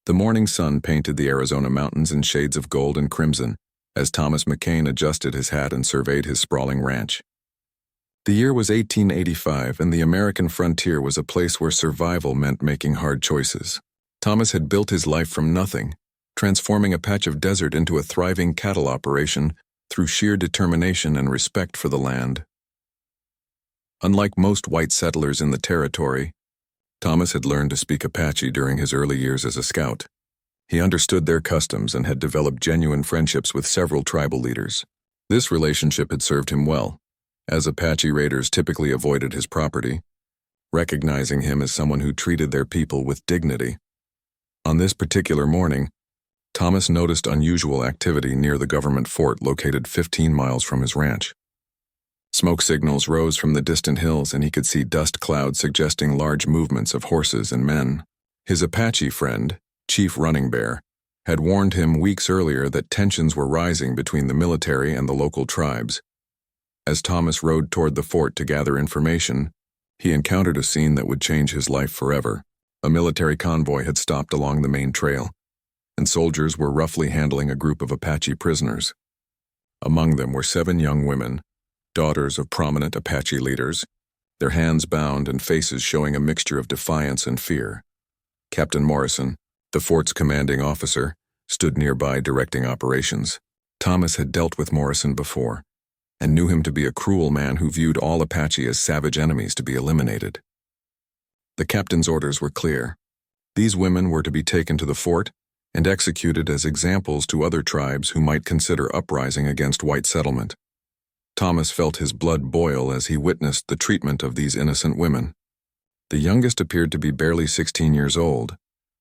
The morning sun painted the Arizona mountains in shades of gold and crimson as Thomas McCain adjusted his hat and surveyed his sprawling ranch. The year was 1885, and the American frontier was a place where survival meant making hard choices. Thomas had built his life from nothing, transforming a patch of desert into a thriving cattle operation through sheer determination and respect for the land. Unlike most white settlers in the territory, Thomas had learned to speak Apache during his early years as a scout. He understood their customs and had developed genuine friendships with several tribal leaders. This relationship had served him well, as Apache raiders typically avoided his property, recognizing him as someone who treated their people with dignity. On this particular morning, Thomas noticed unusual activity near the government fort located 15 miles from his ranch. Smoke signals rose from the distant hills, and he could see dust clouds suggesting large movements of horses and men. His Apache friend, Chief Running Bear, had warned him weeks earlier that tensions were rising between the military and the local tribes. As Thomas rode toward the fort to gather information, he encountered a scene that would change his life forever. A military convoy had stopped along the main trail, and soldiers were roughly handling a group of Apache prisoners. Among them were 7 young women, daughters of prominent Apache leaders, their hands bound and faces showing a mixture of defiance and fear. Captain Morrison, the fort's commanding officer, stood nearby directing operations. Thomas had dealt with Morrison before, and knew him to be a cruel man who viewed all Apache as savage enemies to be eliminated. The captain's orders were clear. These women were to be taken to the fort and executed as examples to other tribes who might consider uprising against white settlement. Thomas felt his blood boil as he witnessed the treatment of these innocent women. The youngest appeared to be barely 16 years old,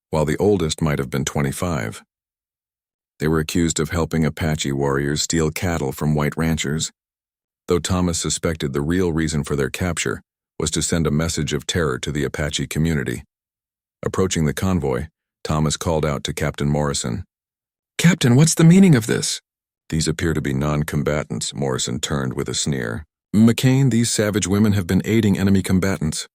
while the oldest might have been 25. They were accused of helping Apache warriors steal cattle from white ranchers, though Thomas suspected the real reason for their capture was to send a message of terror to the Apache community. Approaching the convoy, Thomas called out to Captain Morrison. "Captain, what's the meaning of this?" "These appear to be non-combatants," Morrison turned with a sneer. "McCain, these savage women have been aiding enemy combatants.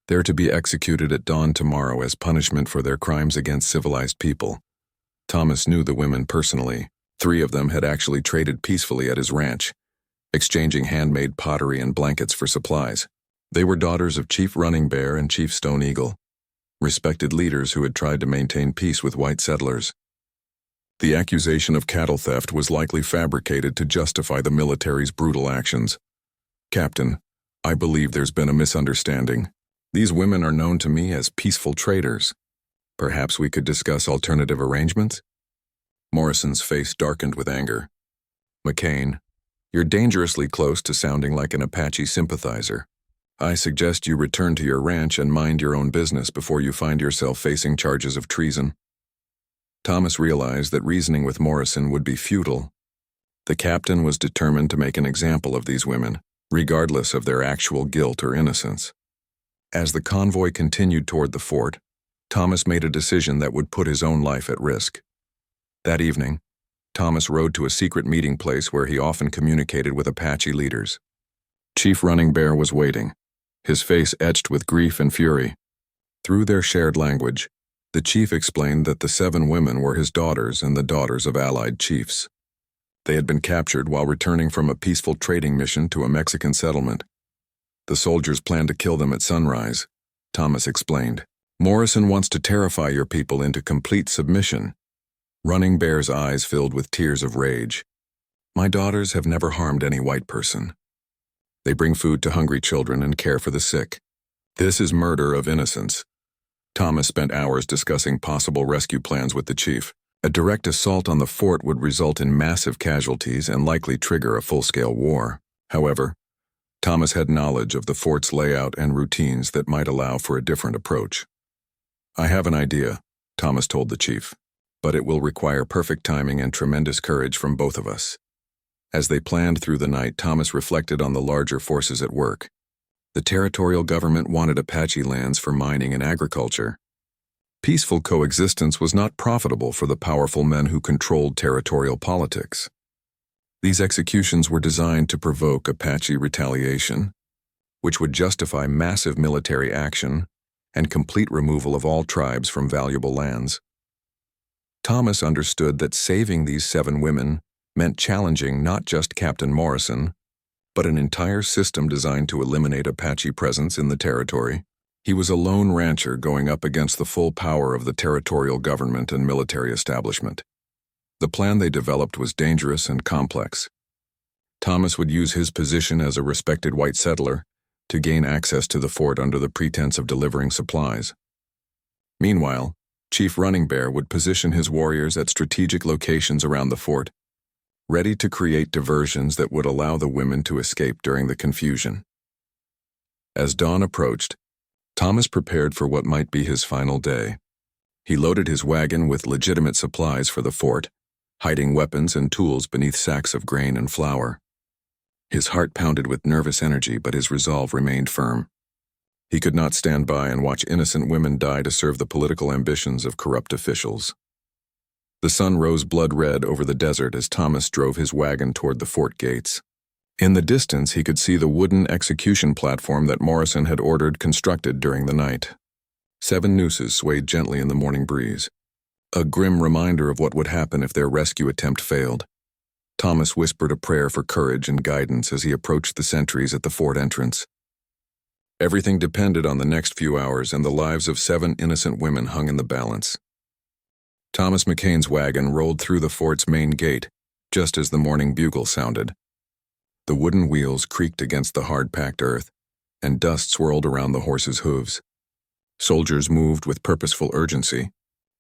They're to be executed at dawn tomorrow as punishment for their crimes against civilized people." Thomas knew the women personally. 3 of them had actually traded peacefully at his ranch, exchanging handmade pottery and blankets for supplies. They were daughters of Chief Running Bear and Chief Stone Eagle, respected leaders who had tried to maintain peace with white settlers. The accusation of cattle theft was likely fabricated to justify the military's brutal actions. "Captain, I believe there's been a misunderstanding. These women are known to me as peaceful traders. Perhaps we could discuss alternative arrangements?" Morrison's face darkened with anger. "McCain, you're dangerously close to sounding like an Apache sympathizer. I suggest you return to your ranch and mind your own business before you find yourself facing charges of treason." Thomas realized that reasoning with Morrison would be futile. The captain was determined to make an example of these women, regardless of their actual guilt or innocence. As the convoy continued toward the fort, Thomas made a decision that would put his own life at risk. That evening, Thomas rode to a secret meeting place where he often communicated with Apache leaders. Chief Running Bear was waiting, his face etched with grief and fury. Through their shared language, the chief explained that the 7 women were his daughters and the daughters of allied chiefs. They had been captured while returning from a peaceful trading mission to a Mexican settlement. The soldiers planned to kill them at sunrise, Thomas explained. "Morrison wants to terrify your people into complete submission." Running Bear's eyes filled with tears of rage. "My daughters have never harmed any white person. They bring food to hungry children and care for the sick. This is murder of innocence." Thomas spent hours discussing possible rescue plans with the chief. A direct assault on the fort would result in massive casualties and likely trigger a full-scale war. However, Thomas had knowledge of the fort's layout and routines that might allow for a different approach. "I have an idea," Thomas told the chief, "but it will require perfect timing and tremendous courage from both of us." As they planned through the night, Thomas reflected on the larger forces at work. The territorial government wanted Apache lands for mining and agriculture. Peaceful coexistence was not profitable for the powerful men who controlled territorial politics. These executions were designed to provoke Apache retaliation, which would justify massive military action and complete removal of all tribes from valuable lands. Thomas understood that saving these 7 women meant challenging not just Captain Morrison, but an entire system designed to eliminate Apache presence in the territory. He was a lone rancher going up against the full power of the territorial government and military establishment. The plan they developed was dangerous and complex. Thomas would use his position as a respected white settler to gain access to the fort under the pretense of delivering supplies. Meanwhile, Chief Running Bear would position his warriors at strategic locations around the fort, ready to create diversions that would allow the women to escape during the confusion. As dawn approached, Thomas prepared for what might be his final day. He loaded his wagon with legitimate supplies for the fort, hiding weapons and tools beneath sacks of grain and flour. His heart pounded with nervous energy, but his resolve remained firm. He could not stand by and watch innocent women die to serve the political ambitions of corrupt officials. The sun rose blood red over the desert as Thomas drove his wagon toward the fort gates. In the distance, he could see the wooden execution platform that Morrison had ordered constructed during the night. 7 nooses swayed gently in the morning breeze, a grim reminder of what would happen if their rescue attempt failed. Thomas whispered a prayer for courage and guidance as he approached the sentries at the fort entrance. Everything depended on the next few hours, and the lives of 7 innocent women hung in the balance. Thomas McCain's wagon rolled through the fort's main gate just as the morning bugle sounded. The wooden wheels creaked against the hard-packed earth, and dust swirled around the horses' hooves. Soldiers moved with purposeful urgency,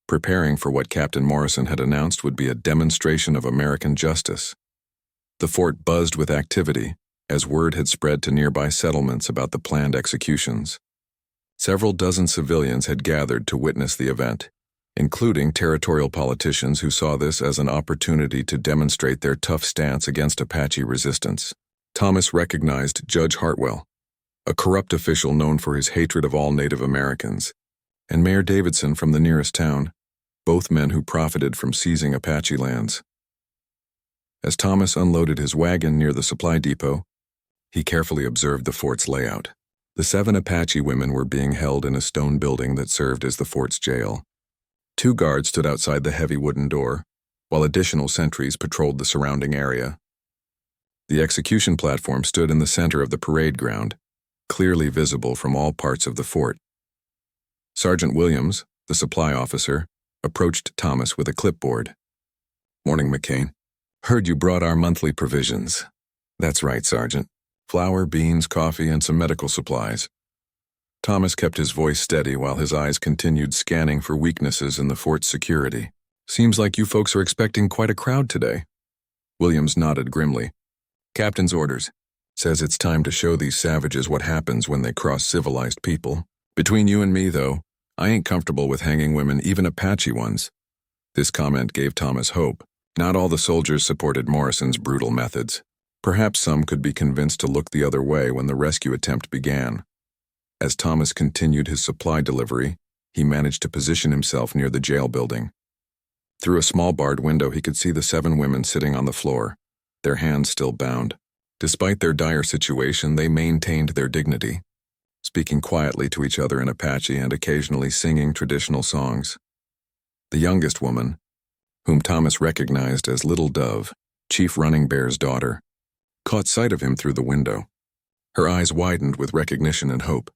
preparing for what Captain Morrison had announced would be a demonstration of American justice. The fort buzzed with activity, as word had spread to nearby settlements about the planned executions. Several dozen civilians had gathered to witness the event, including territorial politicians who saw this as an opportunity to demonstrate their tough stance against Apache resistance. Thomas recognized Judge Hartwell, a corrupt official known for his hatred of all Native Americans, and Mayor Davidson from the nearest town, both men who profited from seizing Apache lands. As Thomas unloaded his wagon near the supply depot, he carefully observed the fort's layout. The 7 Apache women were being held in a stone building that served as the fort's jail. 2 guards stood outside the heavy wooden door, while additional sentries patrolled the surrounding area. The execution platform stood in the center of the parade ground, clearly visible from all parts of the fort. Sergeant Williams, the supply officer, approached Thomas with a clipboard. "Morning, McCain. Heard you brought our monthly provisions." "That's right, Sergeant. Flour, beans, coffee, and some medical supplies." Thomas kept his voice steady while his eyes continued scanning for weaknesses in the fort's security. "Seems like you folks are expecting quite a crowd today." Williams nodded grimly. "Captain's orders. Says it's time to show these savages what happens when they cross civilized people. Between you and me, though, I ain't comfortable with hanging women, even Apache ones." This comment gave Thomas hope. Not all the soldiers supported Morrison's brutal methods. Perhaps some could be convinced to look the other way when the rescue attempt began. As Thomas continued his supply delivery, he managed to position himself near the jail building. Through a small barred window, he could see the 7 women sitting on the floor, their hands still bound. Despite their dire situation, they maintained their dignity, speaking quietly to each other in Apache and occasionally singing traditional songs. The youngest woman, whom Thomas recognized as Little Dove, Chief Running Bear's daughter, caught sight of him through the window. Her eyes widened with recognition and hope.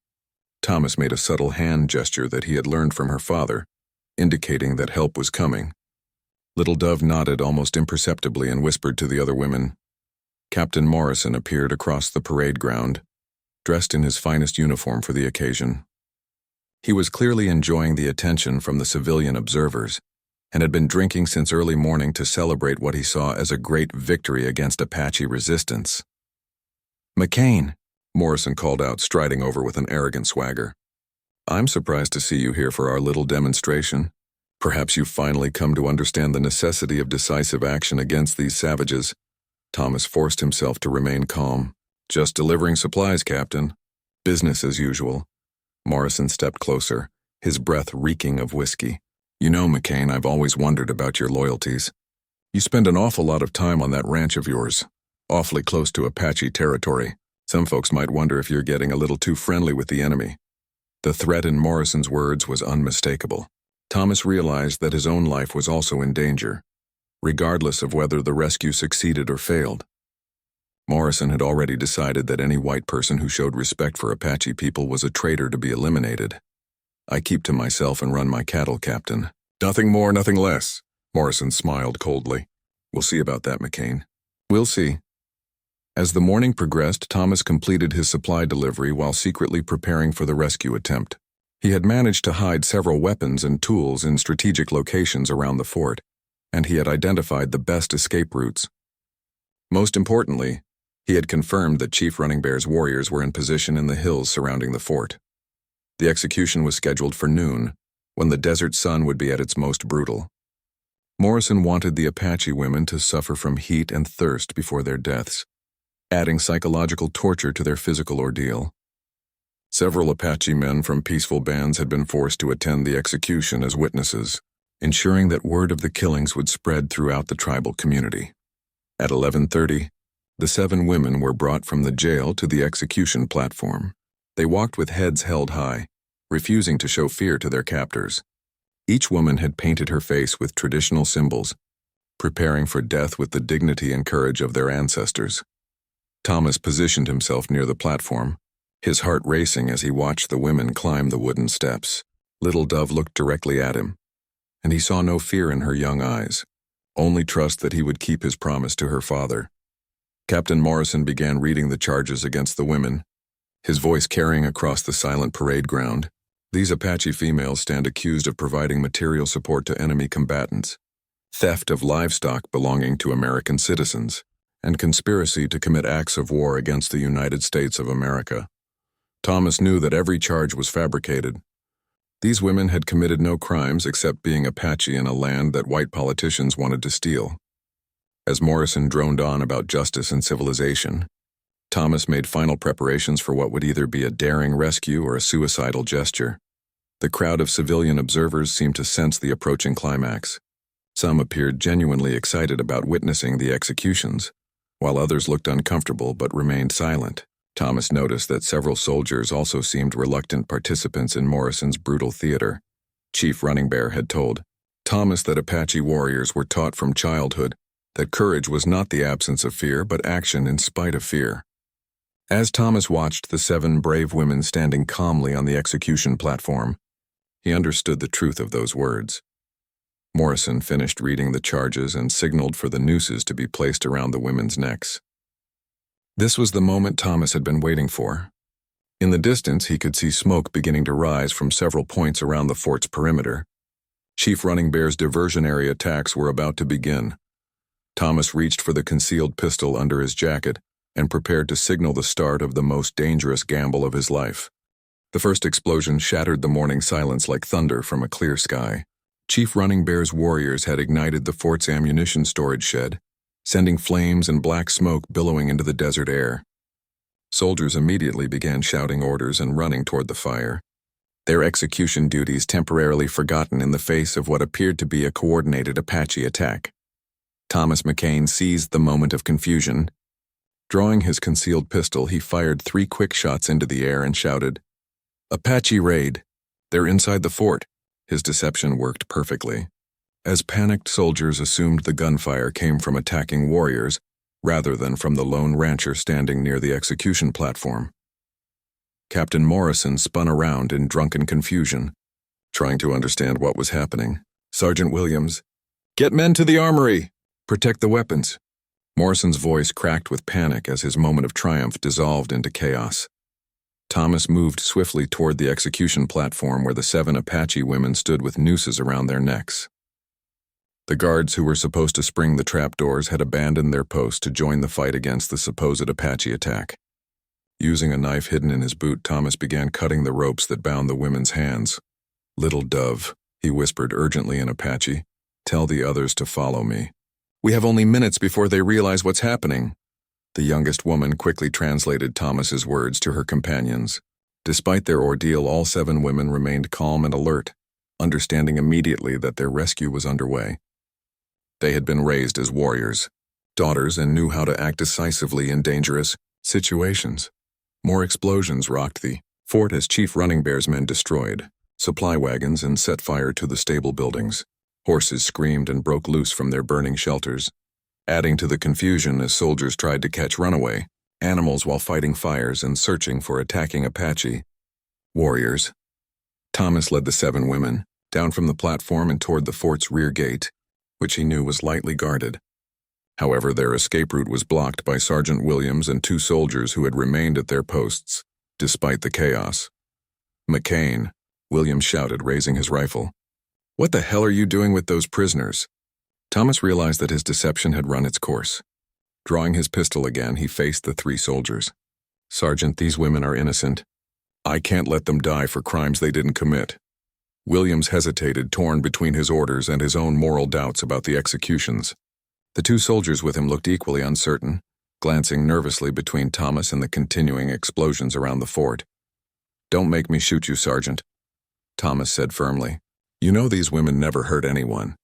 Thomas made a subtle hand gesture that he had learned from her father, indicating that help was coming. Little Dove nodded almost imperceptibly and whispered to the other women. Captain Morrison appeared across the parade ground, dressed in his finest uniform for the occasion. He was clearly enjoying the attention from the civilian observers, and had been drinking since early morning to celebrate what he saw as a great victory against Apache resistance. "McCain," Morrison called out, striding over with an arrogant swagger. "I'm surprised to see you here for our little demonstration. Perhaps you've finally come to understand the necessity of decisive action against these savages." Thomas forced himself to remain calm. "Just delivering supplies, Captain. Business as usual." Morrison stepped closer, his breath reeking of whiskey. "You know, McCain, I've always wondered about your loyalties. You spend an awful lot of time on that ranch of yours, awfully close to Apache territory. Some folks might wonder if you're getting a little too friendly with the enemy." The threat in Morrison's words was unmistakable. Thomas realized that his own life was also in danger, regardless of whether the rescue succeeded or failed. Morrison had already decided that any white person who showed respect for Apache people was a traitor to be eliminated. "I keep to myself and run my cattle, Captain." "Nothing more, nothing less," Morrison smiled coldly. "We'll see about that, McCain." "We'll see." As the morning progressed, Thomas completed his supply delivery while secretly preparing for the rescue attempt. He had managed to hide several weapons and tools in strategic locations around the fort, and he had identified the best escape routes. Most importantly, he had confirmed that Chief Running Bear's warriors were in position in the hills surrounding the fort. The execution was scheduled for noon, when the desert sun would be at its most brutal. Morrison wanted the Apache women to suffer from heat and thirst before their deaths, adding psychological torture to their physical ordeal. Several Apache men from peaceful bands had been forced to attend the execution as witnesses, ensuring that word of the killings would spread throughout the tribal community. At 11:30, the 7 women were brought from the jail to the execution platform. They walked with heads held high, refusing to show fear to their captors. Each woman had painted her face with traditional symbols, preparing for death with the dignity and courage of their ancestors. Thomas positioned himself near the platform, his heart racing as he watched the women climb the wooden steps. Little Dove looked directly at him, and he saw no fear in her young eyes, only trust that he would keep his promise to her father. Captain Morrison began reading the charges against the women, his voice carrying across the silent parade ground. "These Apache females stand accused of providing material support to enemy combatants, theft of livestock belonging to American citizens, and conspiracy to commit acts of war against the United States of America." Thomas knew that every charge was fabricated. These women had committed no crimes except being Apache in a land that white politicians wanted to steal. As Morrison droned on about justice and civilization, Thomas made final preparations for what would either be a daring rescue or a suicidal gesture. The crowd of civilian observers seemed to sense the approaching climax. Some appeared genuinely excited about witnessing the executions, while others looked uncomfortable but remained silent. Thomas noticed that several soldiers also seemed reluctant participants in Morrison's brutal theater. Chief Running Bear had told Thomas that Apache warriors were taught from childhood that courage was not the absence of fear but action in spite of fear. As Thomas watched the 7 brave women standing calmly on the execution platform, he understood the truth of those words. Morrison finished reading the charges and signaled for the nooses to be placed around the women's necks. This was the moment Thomas had been waiting for. In the distance, he could see smoke beginning to rise from several points around the fort's perimeter. Chief Running Bear's diversionary attacks were about to begin. Thomas reached for the concealed pistol under his jacket and prepared to signal the start of the most dangerous gamble of his life. The first explosion shattered the morning silence like thunder from a clear sky. Chief Running Bear's warriors had ignited the fort's ammunition storage shed, sending flames and black smoke billowing into the desert air. Soldiers immediately began shouting orders and running toward the fire, their execution duties temporarily forgotten in the face of what appeared to be a coordinated Apache attack. Thomas McCain seized the moment of confusion. Drawing his concealed pistol, he fired 3 quick shots into the air and shouted, "Apache raid! They're inside the fort." His deception worked perfectly, as panicked soldiers assumed the gunfire came from attacking warriors rather than from the lone rancher standing near the execution platform. Captain Morrison spun around in drunken confusion, trying to understand what was happening. "Sergeant Williams, get men to the armory! Protect the weapons!" Morrison's voice cracked with panic as his moment of triumph dissolved into chaos. Thomas moved swiftly toward the execution platform where the 7 Apache women stood with nooses around their necks. The guards who were supposed to spring the trapdoors had abandoned their post to join the fight against the supposed Apache attack. Using a knife hidden in his boot, Thomas began cutting the ropes that bound the women's hands. "Little Dove," he whispered urgently in Apache, "tell the others to follow me. We have only minutes before they realize what's happening." The youngest woman quickly translated Thomas's words to her companions. Despite their ordeal, all 7 women remained calm and alert, understanding immediately that their rescue was underway. They had been raised as warriors, daughters, and knew how to act decisively in dangerous situations. More explosions rocked the fort as Chief Running Bear's men destroyed supply wagons, and set fire to the stable buildings. Horses screamed and broke loose from their burning shelters, adding to the confusion as soldiers tried to catch runaway animals while fighting fires and searching for attacking Apache warriors. Thomas led the 7 women down from the platform and toward the fort's rear gate, which he knew was lightly guarded. However, their escape route was blocked by Sergeant Williams and 2 soldiers who had remained at their posts, despite the chaos. "McCain," Williams shouted, raising his rifle. "What the hell are you doing with those prisoners?" Thomas realized that his deception had run its course. Drawing his pistol again, he faced the 3 soldiers. "Sergeant, these women are innocent. I can't let them die for crimes they didn't commit." Williams hesitated, torn between his orders and his own moral doubts about the executions. The 2 soldiers with him looked equally uncertain, glancing nervously between Thomas and the continuing explosions around the fort. "Don't make me shoot you, Sergeant," Thomas said firmly. "You know these women never hurt anyone.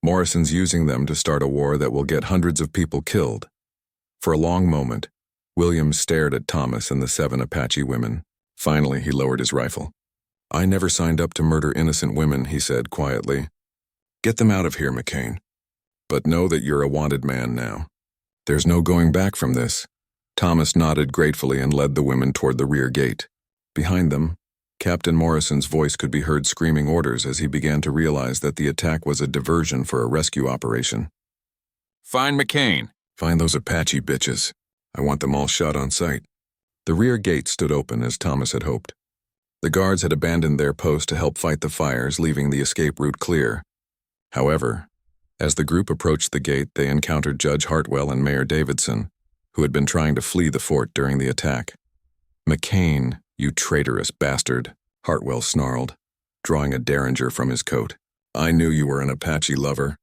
Morrison's using them to start a war that will get hundreds of people killed." For a long moment, Williams stared at Thomas and the 7 Apache women. Finally, he lowered his rifle. "I never signed up to murder innocent women," he said quietly. "Get them out of here, McCain. But know that you're a wanted man now. There's no going back from this." Thomas nodded gratefully and led the women toward the rear gate. Behind them, Captain Morrison's voice could be heard screaming orders as he began to realize that the attack was a diversion for a rescue operation. "Find McCain. Find those Apache bitches. I want them all shot on sight." The rear gate stood open as Thomas had hoped. The guards had abandoned their post to help fight the fires, leaving the escape route clear. However, as the group approached the gate, they encountered Judge Hartwell and Mayor Davidson, who had been trying to flee the fort during the attack. "McCain, you traitorous bastard," Hartwell snarled, drawing a derringer from his coat. "I knew you were an Apache lover."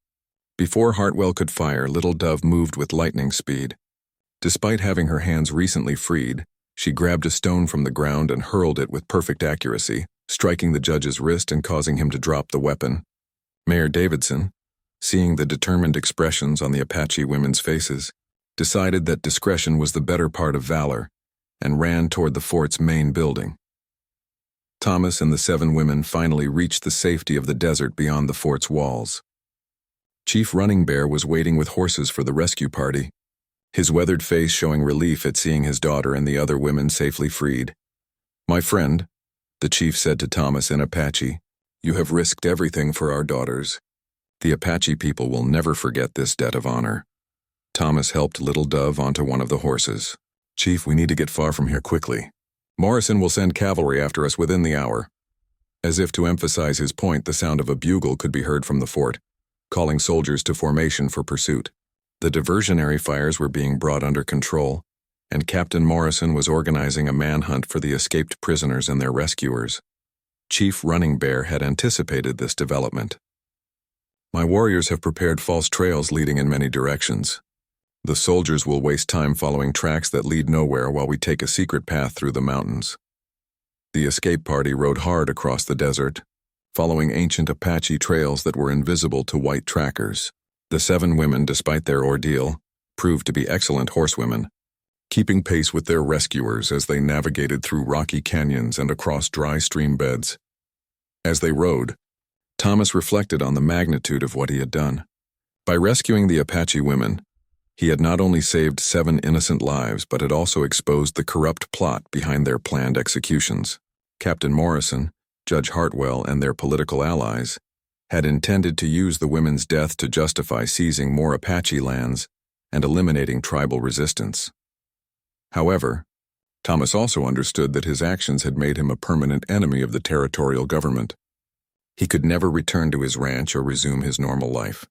Before Hartwell could fire, Little Dove moved with lightning speed. Despite having her hands recently freed, she grabbed a stone from the ground and hurled it with perfect accuracy, striking the judge's wrist and causing him to drop the weapon. Mayor Davidson, seeing the determined expressions on the Apache women's faces, decided that discretion was the better part of valor and ran toward the fort's main building. Thomas and the 7 women finally reached the safety of the desert beyond the fort's walls. Chief Running Bear was waiting with horses for the rescue party, his weathered face showing relief at seeing his daughter and the other women safely freed. "My friend," the chief said to Thomas in Apache, "you have risked everything for our daughters. The Apache people will never forget this debt of honor." Thomas helped Little Dove onto one of the horses. "Chief, we need to get far from here quickly. Morrison will send cavalry after us within the hour." As if to emphasize his point, the sound of a bugle could be heard from the fort, calling soldiers to formation for pursuit. The diversionary fires were being brought under control, and Captain Morrison was organizing a manhunt for the escaped prisoners and their rescuers. Chief Running Bear had anticipated this development. "My warriors have prepared false trails leading in many directions. The soldiers will waste time following tracks that lead nowhere while we take a secret path through the mountains." The escape party rode hard across the desert, following ancient Apache trails that were invisible to white trackers. The 7 women, despite their ordeal, proved to be excellent horsewomen, keeping pace with their rescuers as they navigated through rocky canyons and across dry stream beds. As they rode, Thomas reflected on the magnitude of what he had done. By rescuing the Apache women, he had not only saved 7 innocent lives, but had also exposed the corrupt plot behind their planned executions. Captain Morrison, Judge Hartwell, and their political allies had intended to use the women's death to justify seizing more Apache lands and eliminating tribal resistance. However, Thomas also understood that his actions had made him a permanent enemy of the territorial government. He could never return to his ranch or resume his normal life.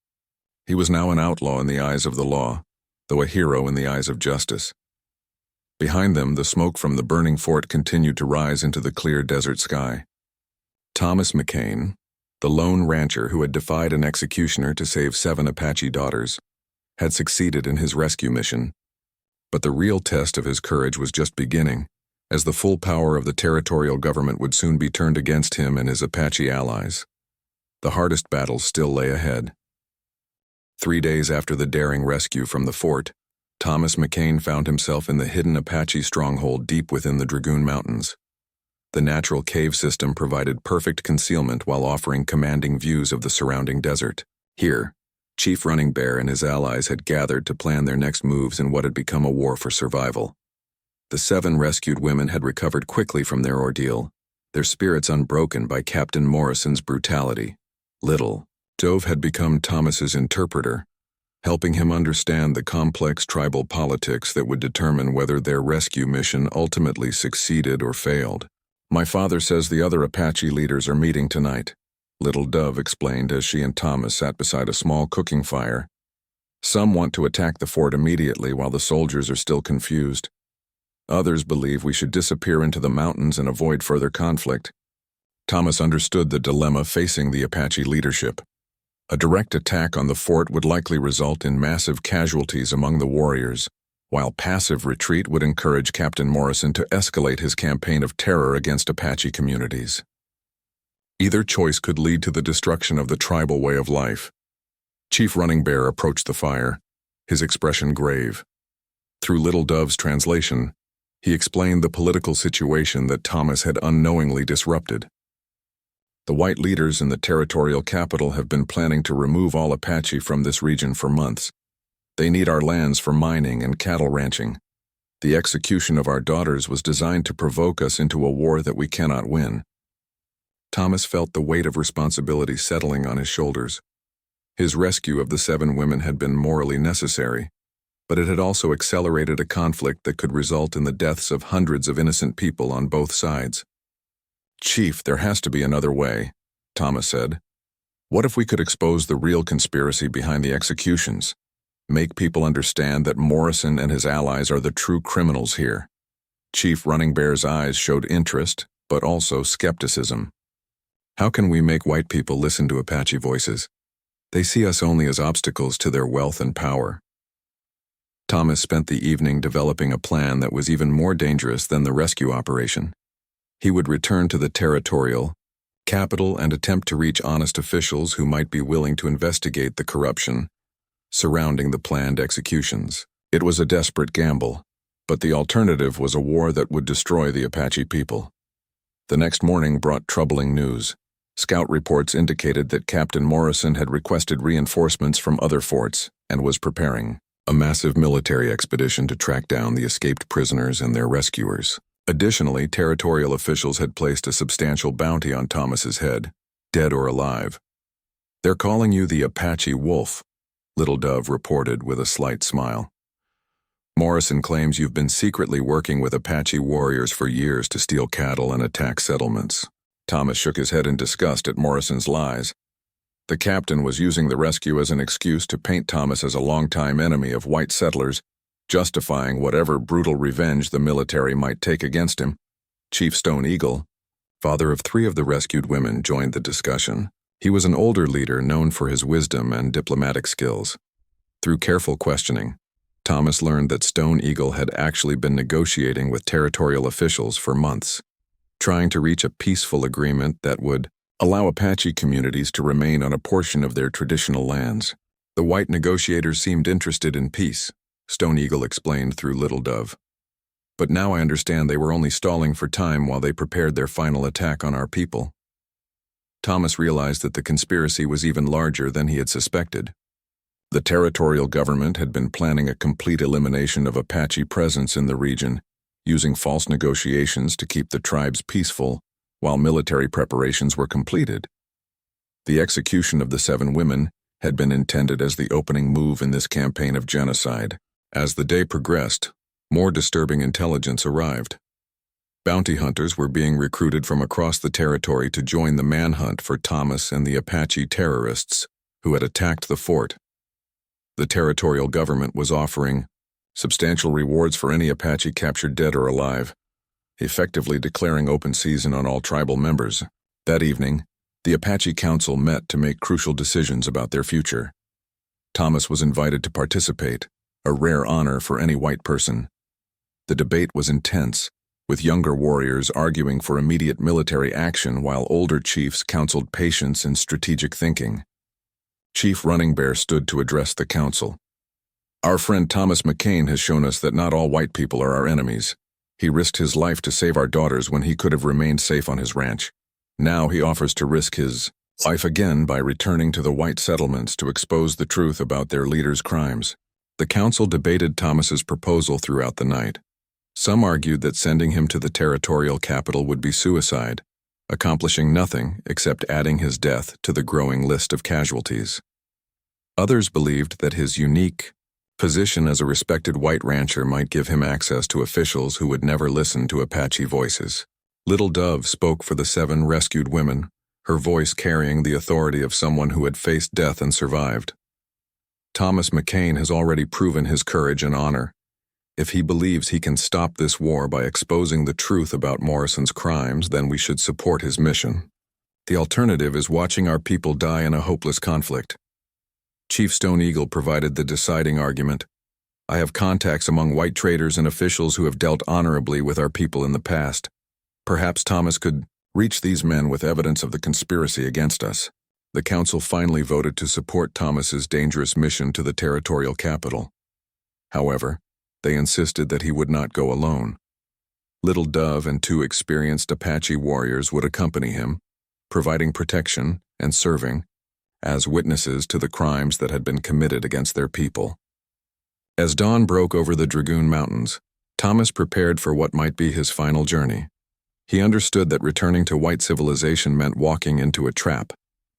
He was now an outlaw in the eyes of the law, though a hero in the eyes of justice. Behind them, the smoke from the burning fort continued to rise into the clear desert sky. Thomas McCain, the lone rancher who had defied an executioner to save 7 Apache daughters, had succeeded in his rescue mission. But the real test of his courage was just beginning, as the full power of the territorial government would soon be turned against him and his Apache allies. The hardest battles still lay ahead. 3 days after the daring rescue from the fort, Thomas McCain found himself in the hidden Apache stronghold deep within the Dragoon Mountains. The natural cave system provided perfect concealment while offering commanding views of the surrounding desert. Here, Chief Running Bear and his allies had gathered to plan their next moves in what had become a war for survival. The 7 rescued women had recovered quickly from their ordeal, their spirits unbroken by Captain Morrison's brutality. Little Dove had become Thomas's interpreter, helping him understand the complex tribal politics that would determine whether their rescue mission ultimately succeeded or failed. "My father says the other Apache leaders are meeting tonight," Little Dove explained as she and Thomas sat beside a small cooking fire. "Some want to attack the fort immediately while the soldiers are still confused. Others believe we should disappear into the mountains and avoid further conflict." Thomas understood the dilemma facing the Apache leadership. A direct attack on the fort would likely result in massive casualties among the warriors, while passive retreat would encourage Captain Morrison to escalate his campaign of terror against Apache communities. Either choice could lead to the destruction of the tribal way of life. Chief Running Bear approached the fire, his expression grave. Through Little Dove's translation, he explained the political situation that Thomas had unknowingly disrupted. "The white leaders in the territorial capital have been planning to remove all Apache from this region for months. They need our lands for mining and cattle ranching. The execution of our daughters was designed to provoke us into a war that we cannot win." Thomas felt the weight of responsibility settling on his shoulders. His rescue of the 7 women had been morally necessary, but it had also accelerated a conflict that could result in the deaths of hundreds of innocent people on both sides. "Chief, there has to be another way," Thomas said. "What if we could expose the real conspiracy behind the executions? Make people understand that Morrison and his allies are the true criminals here." Chief Running Bear's eyes showed interest, but also skepticism. "How can we make white people listen to Apache voices? They see us only as obstacles to their wealth and power." Thomas spent the evening developing a plan that was even more dangerous than the rescue operation. He would return to the territorial capital and attempt to reach honest officials who might be willing to investigate the corruption surrounding the planned executions. It was a desperate gamble, but the alternative was a war that would destroy the Apache people. The next morning brought troubling news. Scout reports indicated that Captain Morrison had requested reinforcements from other forts and was preparing a massive military expedition to track down the escaped prisoners and their rescuers. Additionally, territorial officials had placed a substantial bounty on Thomas's head, dead or alive. "They're calling you the Apache Wolf," Little Dove reported with a slight smile. "Morrison claims you've been secretly working with Apache warriors for years to steal cattle and attack settlements." Thomas shook his head in disgust at Morrison's lies. The captain was using the rescue as an excuse to paint Thomas as a longtime enemy of white settlers, justifying whatever brutal revenge the military might take against him. Chief Stone Eagle, father of 3 of the rescued women, joined the discussion. He was an older leader known for his wisdom and diplomatic skills. Through careful questioning, Thomas learned that Stone Eagle had actually been negotiating with territorial officials for months, trying to reach a peaceful agreement that would allow Apache communities to remain on a portion of their traditional lands. "The white negotiators seemed interested in peace," Stone Eagle explained through Little Dove. "But now I understand they were only stalling for time while they prepared their final attack on our people." Thomas realized that the conspiracy was even larger than he had suspected. The territorial government had been planning a complete elimination of Apache presence in the region, using false negotiations to keep the tribes peaceful while military preparations were completed. The execution of the 7 women had been intended as the opening move in this campaign of genocide. As the day progressed, more disturbing intelligence arrived. Bounty hunters were being recruited from across the territory to join the manhunt for Thomas and the Apache terrorists who had attacked the fort. The territorial government was offering substantial rewards for any Apache captured dead or alive, effectively declaring open season on all tribal members. That evening, the Apache Council met to make crucial decisions about their future. Thomas was invited to participate, a rare honor for any white person. The debate was intense, with younger warriors arguing for immediate military action while older chiefs counseled patience and strategic thinking. Chief Running Bear stood to address the council. "Our friend Thomas McCain has shown us that not all white people are our enemies," He risked his life to save our daughters when he could have remained safe on his ranch. Now he offers to risk his life again by returning to the white settlements to expose the truth about their leader's crimes. The council debated Thomas's proposal throughout the night. Some argued that sending him to the territorial capital would be suicide, accomplishing nothing except adding his death to the growing list of casualties. Others believed that his unique position as a respected white rancher might give him access to officials who would never listen to Apache voices. Little Dove spoke for the 7 rescued women, her voice carrying the authority of someone who had faced death and survived. Thomas McCain has already proven his courage and honor. If he believes he can stop this war by exposing the truth about Morrison's crimes, then we should support his mission. The alternative is watching our people die in a hopeless conflict. Chief Stone Eagle provided the deciding argument. I have contacts among white traders and officials who have dealt honorably with our people in the past. Perhaps Thomas could reach these men with evidence of the conspiracy against us. The council finally voted to support Thomas's dangerous mission to the territorial capital. However, they insisted that he would not go alone. Little Dove and 2 experienced Apache warriors would accompany him, providing protection and serving as witnesses to the crimes that had been committed against their people. As dawn broke over the Dragoon Mountains, Thomas prepared for what might be his final journey. He understood that returning to white civilization meant walking into a trap,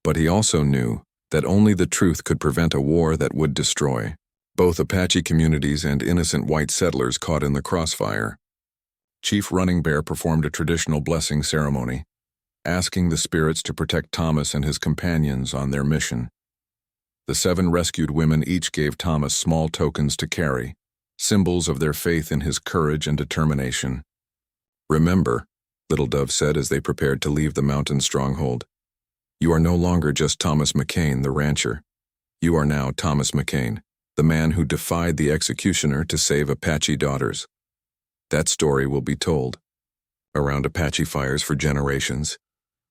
but he also knew that only the truth could prevent a war that would destroy both Apache communities and innocent white settlers caught in the crossfire. Chief Running Bear performed a traditional blessing ceremony, asking the spirits to protect Thomas and his companions on their mission. The 7 rescued women each gave Thomas small tokens to carry, symbols of their faith in his courage and determination. Remember, Little Dove said as they prepared to leave the mountain stronghold, you are no longer just Thomas McCain, the rancher. You are now Thomas McCain, the man who defied the executioner to save Apache daughters. That story will be told around Apache fires for generations.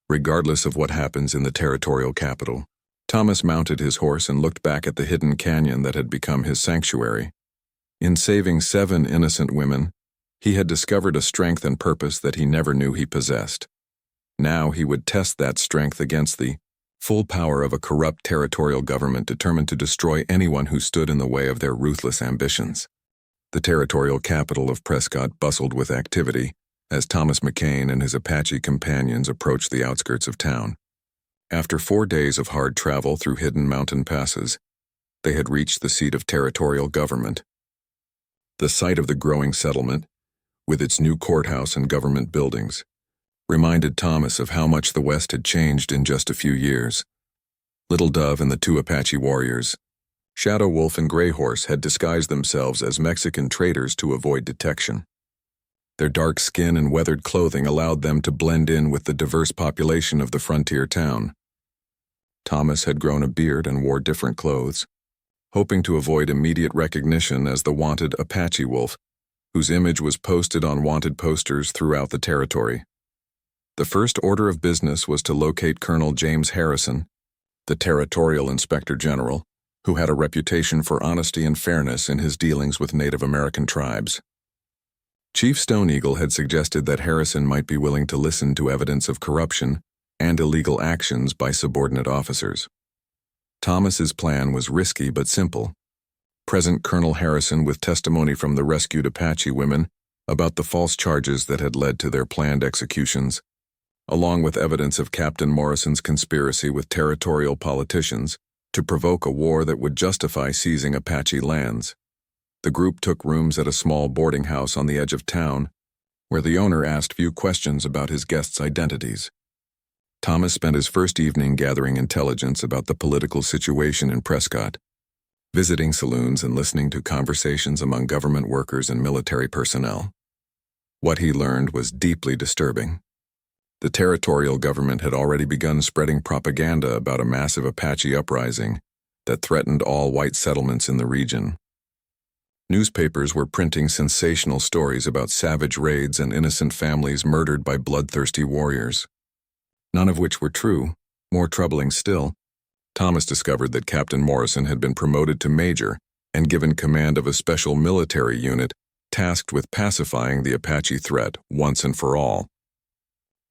Regardless of what happens in the territorial capital, Thomas mounted his horse and looked back at the hidden canyon that had become his sanctuary. In saving 7 innocent women, he had discovered a strength and purpose that he never knew he possessed. Now he would test that strength against the full power of a corrupt territorial government determined to destroy anyone who stood in the way of their ruthless ambitions. The territorial capital of Prescott bustled with activity as Thomas McCain and his Apache companions approached the outskirts of town. After 4 days of hard travel through hidden mountain passes, they had reached the seat of territorial government. The site of the growing settlement, with its new courthouse and government buildings, reminded Thomas of how much the West had changed in just a few years. Little Dove and the 2 Apache warriors, Shadow Wolf and Gray Horse, had disguised themselves as Mexican traders to avoid detection. Their dark skin and weathered clothing allowed them to blend in with the diverse population of the frontier town. Thomas had grown a beard and wore different clothes, hoping to avoid immediate recognition as the wanted Apache wolf, whose image was posted on wanted posters throughout the territory. The first order of business was to locate Colonel James Harrison, the Territorial Inspector General, who had a reputation for honesty and fairness in his dealings with Native American tribes. Chief Stone Eagle had suggested that Harrison might be willing to listen to evidence of corruption and illegal actions by subordinate officers. Thomas's plan was risky but simple. Present Colonel Harrison with testimony from the rescued Apache women about the false charges that had led to their planned executions, along with evidence of Captain Morrison's conspiracy with territorial politicians to provoke a war that would justify seizing Apache lands. The group took rooms at a small boarding house on the edge of town, where the owner asked few questions about his guests' identities. Thomas spent his first evening gathering intelligence about the political situation in Prescott, visiting saloons and listening to conversations among government workers and military personnel. What he learned was deeply disturbing. The territorial government had already begun spreading propaganda about a massive Apache uprising that threatened all white settlements in the region. Newspapers were printing sensational stories about savage raids and innocent families murdered by bloodthirsty warriors. None of which were true. More troubling still, Thomas discovered that Captain Morrison had been promoted to major and given command of a special military unit tasked with pacifying the Apache threat once and for all.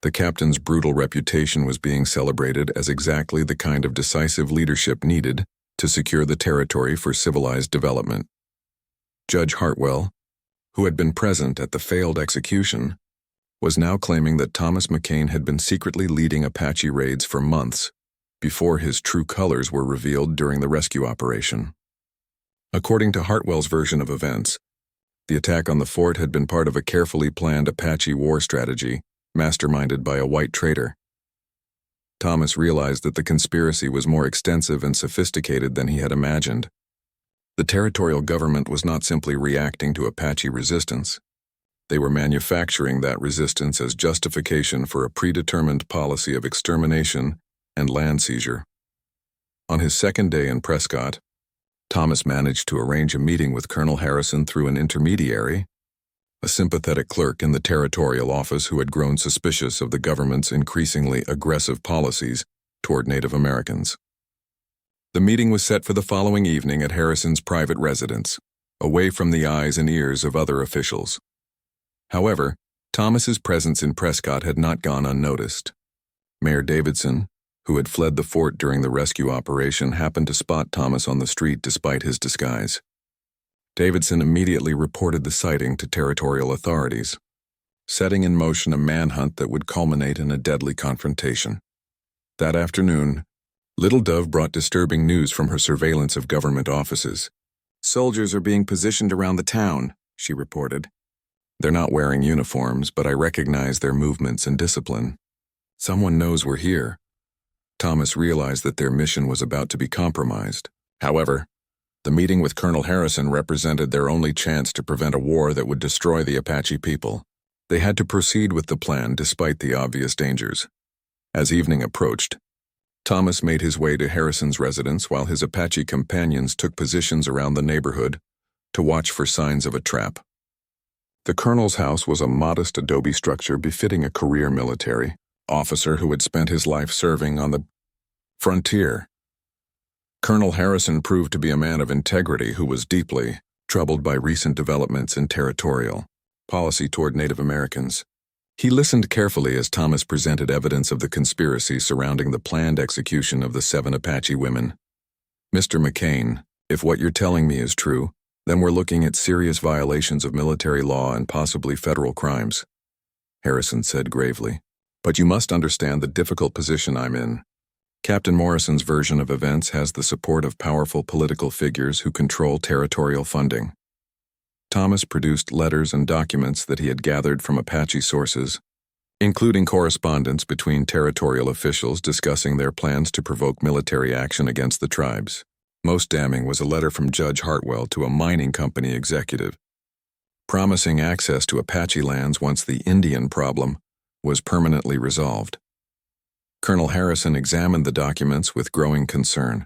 The captain's brutal reputation was being celebrated as exactly the kind of decisive leadership needed to secure the territory for civilized development. Judge Hartwell, who had been present at the failed execution, was now claiming that Thomas McCain had been secretly leading Apache raids for months before his true colors were revealed during the rescue operation. According to Hartwell's version of events, the attack on the fort had been part of a carefully planned Apache war strategy masterminded by a white traitor. Thomas realized that the conspiracy was more extensive and sophisticated than he had imagined. The territorial government was not simply reacting to Apache resistance. They were manufacturing that resistance as justification for a predetermined policy of extermination and land seizure. On his second day in Prescott, Thomas managed to arrange a meeting with Colonel Harrison through an intermediary, a sympathetic clerk in the territorial office who had grown suspicious of the government's increasingly aggressive policies toward Native Americans. The meeting was set for the following evening at Harrison's private residence, away from the eyes and ears of other officials. However, Thomas's presence in Prescott had not gone unnoticed. Mayor Davidson, who had fled the fort during the rescue operation, happened to spot Thomas on the street despite his disguise. Davidson immediately reported the sighting to territorial authorities, setting in motion a manhunt that would culminate in a deadly confrontation. That afternoon, Little Dove brought disturbing news from her surveillance of government offices. "Soldiers are being positioned around the town," she reported. "They're not wearing uniforms, but I recognize their movements and discipline. Someone knows we're here." Thomas realized that their mission was about to be compromised. However, the meeting with Colonel Harrison represented their only chance to prevent a war that would destroy the Apache people. They had to proceed with the plan despite the obvious dangers. As evening approached, Thomas made his way to Harrison's residence while his Apache companions took positions around the neighborhood to watch for signs of a trap. The colonel's house was a modest adobe structure befitting a career military officer who had spent his life serving on the frontier. Colonel Harrison proved to be a man of integrity who was deeply troubled by recent developments in territorial policy toward Native Americans. He listened carefully as Thomas presented evidence of the conspiracy surrounding the planned execution of the 7 Apache women. "Mr. McCain, if what you're telling me is true, then we're looking at serious violations of military law and possibly federal crimes," Harrison said gravely. "But you must understand the difficult position I'm in. Captain Morrison's version of events has the support of powerful political figures who control territorial funding." Thomas produced letters and documents that he had gathered from Apache sources, including correspondence between territorial officials discussing their plans to provoke military action against the tribes. Most damning was a letter from Judge Hartwell to a mining company executive, promising access to Apache lands once the Indian problem was permanently resolved. Colonel Harrison examined the documents with growing concern.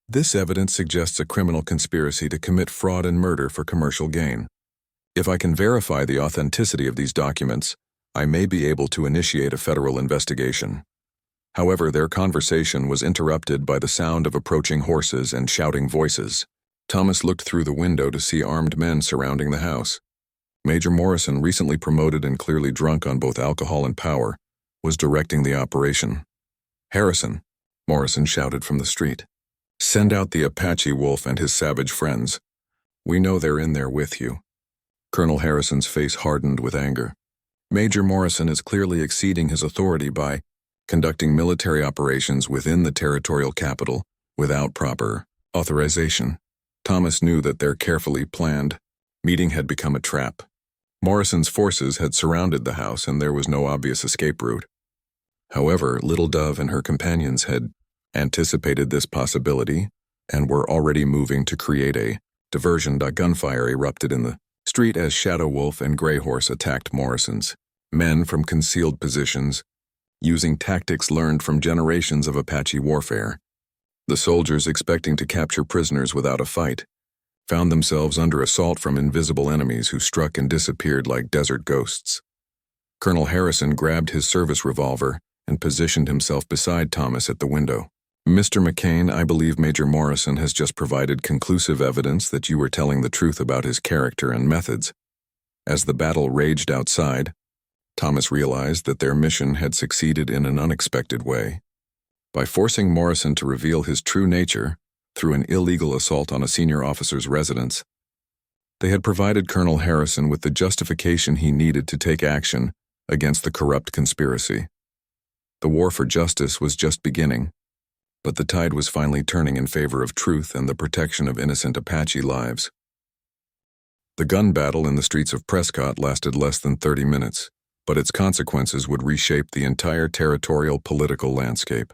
"This evidence suggests a criminal conspiracy to commit fraud and murder for commercial gain. If I can verify the authenticity of these documents, I may be able to initiate a federal investigation." However, their conversation was interrupted by the sound of approaching horses and shouting voices. Thomas looked through the window to see armed men surrounding the house. Major Morrison, recently promoted and clearly drunk on both alcohol and power, was directing the operation. "Harrison," Morrison shouted from the street, "send out the Apache wolf and his savage friends. We know they're in there with you." Colonel Harrison's face hardened with anger. Major Morrison is clearly exceeding his authority by conducting military operations within the territorial capital without proper authorization. Thomas knew that their carefully planned meeting had become a trap. Morrison's forces had surrounded the house and there was no obvious escape route. However, Little Dove and her companions had anticipated this possibility and were already moving to create a diversion. Gunfire erupted in the street as Shadow Wolf and Grey Horse attacked Morrison's men from concealed positions, using tactics learned from generations of Apache warfare. The soldiers, expecting to capture prisoners without a fight, found themselves under assault from invisible enemies who struck and disappeared like desert ghosts. Colonel Harrison grabbed his service revolver and positioned himself beside Thomas at the window. Mr. McCain, I believe Major Morrison has just provided conclusive evidence that you were telling the truth about his character and methods. As the battle raged outside, Thomas realized that their mission had succeeded in an unexpected way. By forcing Morrison to reveal his true nature through an illegal assault on a senior officer's residence, they had provided Colonel Harrison with the justification he needed to take action against the corrupt conspiracy. The war for justice was just beginning, but the tide was finally turning in favor of truth and the protection of innocent Apache lives. The gun battle in the streets of Prescott lasted less than 30 minutes, but its consequences would reshape the entire territorial political landscape.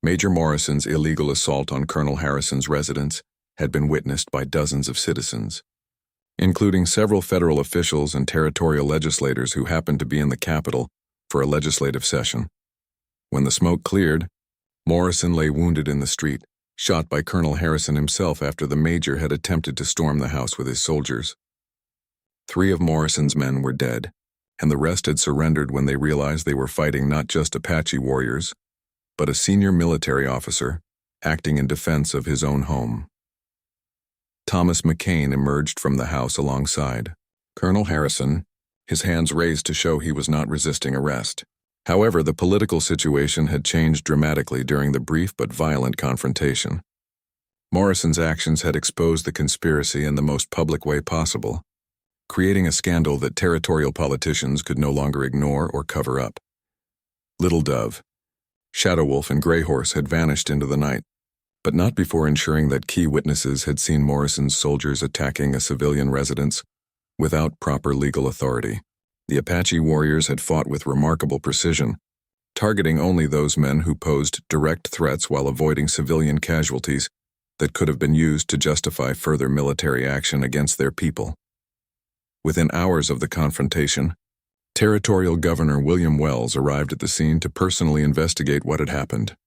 Major Morrison's illegal assault on Colonel Harrison's residence had been witnessed by dozens of citizens, including several federal officials and territorial legislators who happened to be in the Capitol for a legislative session. When the smoke cleared, Morrison lay wounded in the street, shot by Colonel Harrison himself after the major had attempted to storm the house with his soldiers. 3 of Morrison's men were dead, and the rest had surrendered when they realized they were fighting not just Apache warriors, but a senior military officer acting in defense of his own home. Thomas McCain emerged from the house alongside Colonel Harrison, his hands raised to show he was not resisting arrest. However, the political situation had changed dramatically during the brief but violent confrontation. Morrison's actions had exposed the conspiracy in the most public way possible, creating a scandal that territorial politicians could no longer ignore or cover up. Little Dove, Shadow Wolf, and Grey Horse had vanished into the night, but not before ensuring that key witnesses had seen Morrison's soldiers attacking a civilian residence without proper legal authority. The Apache warriors had fought with remarkable precision, targeting only those men who posed direct threats while avoiding civilian casualties that could have been used to justify further military action against their people. Within hours of the confrontation, Territorial Governor William Wells arrived at the scene to personally investigate what had happened.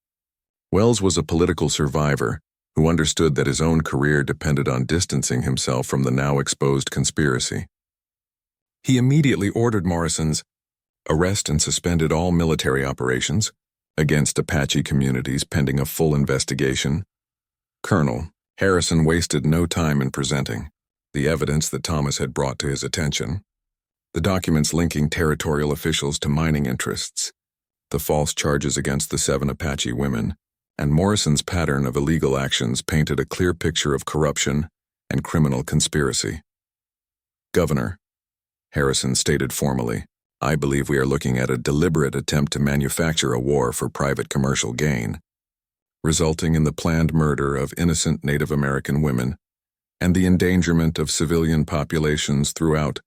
Wells was a political survivor who understood that his own career depended on distancing himself from the now exposed conspiracy. He immediately ordered Morrison's arrest and suspended all military operations against Apache communities pending a full investigation. Colonel Harrison wasted no time in presenting the evidence that Thomas had brought to his attention: the documents linking territorial officials to mining interests, the false charges against the 7 Apache women, and Morrison's pattern of illegal actions painted a clear picture of corruption and criminal conspiracy. "Governor," Harrison stated formally, "I believe we are looking at a deliberate attempt to manufacture a war for private commercial gain, resulting in the planned murder of innocent Native American women and the endangerment of civilian populations throughout